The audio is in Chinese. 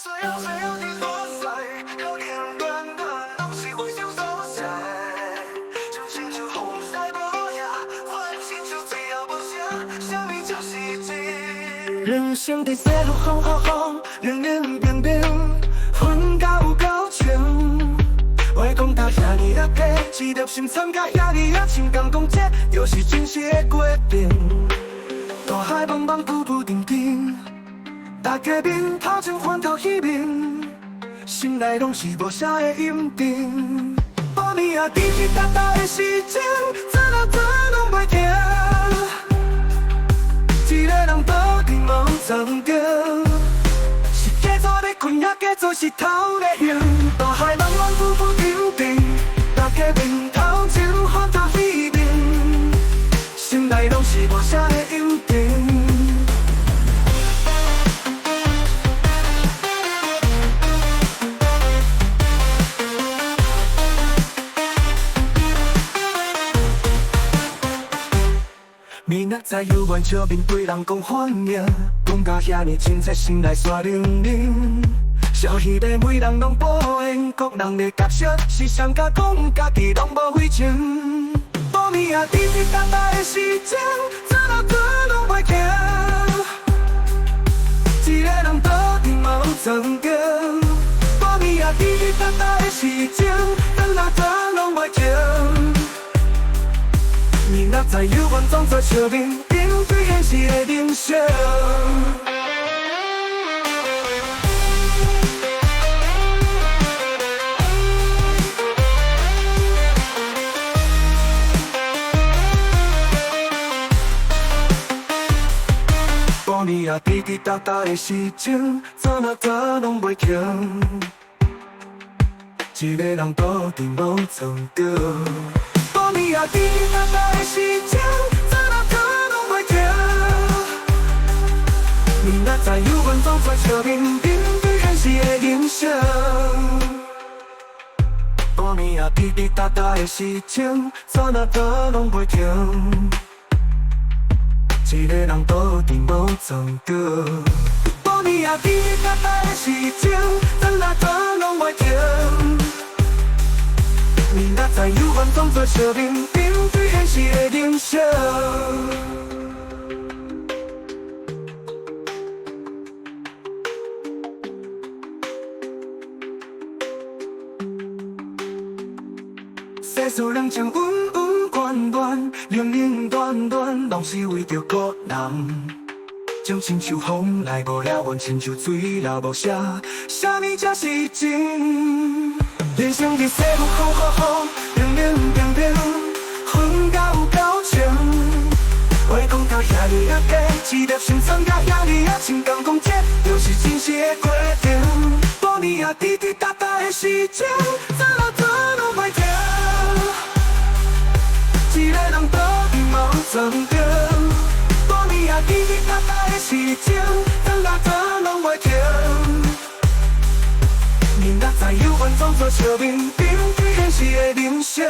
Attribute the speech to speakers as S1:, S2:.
S1: 所有的琐碎，好甜短短，拢是我想所写。就亲像风塞无影，我亲像最后无声，什么就是情？人生的西路风，冷冷冰冰，云高高墙。话讲到遐尼啊低，一粒心酸甲遐尼啊情感讲这，就是真实的决定。大海茫茫，浮浮沉沉。大家面头前翻头彼面，心内拢是无声的阴沉。半暝啊，滴滴答答的时钟，怎啊怎拢袂停。一个人倒伫梦中中，是假作咧困，也假作是头咧醒。大海茫茫，浮浮沉沉，大家面头前翻头彼面，心内拢是无声的阴沉。明仔载犹原笑面对人讲反应，讲到遐尼凊彩，心内煞冷冷。笑耳边每人拢保险，各人的角色是谁甲讲，家己拢无费情。半暝啊，滴滴答答的时钟，怎啊怎拢袂停。一个人倒伫梦中中，半暝啊，滴滴答答的时钟，怎啊怎拢袂停。明仔载犹原装作笑面，面对现实的人生。半暝啊，滴滴答答的时钟，怎啊怎拢袂停。一个人倒伫梦中中。半暝啊，滴滴答答的时钟，怎啊怎拢袂停。明仔载犹原装作笑面，面对现实的人生。半暝啊，滴滴答答的时钟，怎啊怎拢袂停。一个人倒伫梦中中。半暝啊，滴滴答答的时钟，怎啊怎拢袂停。明仔载犹原装作笑面，面对现实的人生。世事人情温温暖暖，冷冷暖暖，拢是为着个人。情亲像风来无了，阮亲像水流无声，啥物才是情？人生的西路风，冷冷冰冰，云高高墙。话讲到遐尼啊低，一粒心酸甲遐尼啊情感讲这，就是真实的决定。半暝啊，滴滴答答的时钟，怎啊怎拢袂停。一个人倒伫梦中中。半暝啊，滴滴答答的时钟，怎啊怎拢袂停。明仔载犹原装作笑面，面对现实的人生。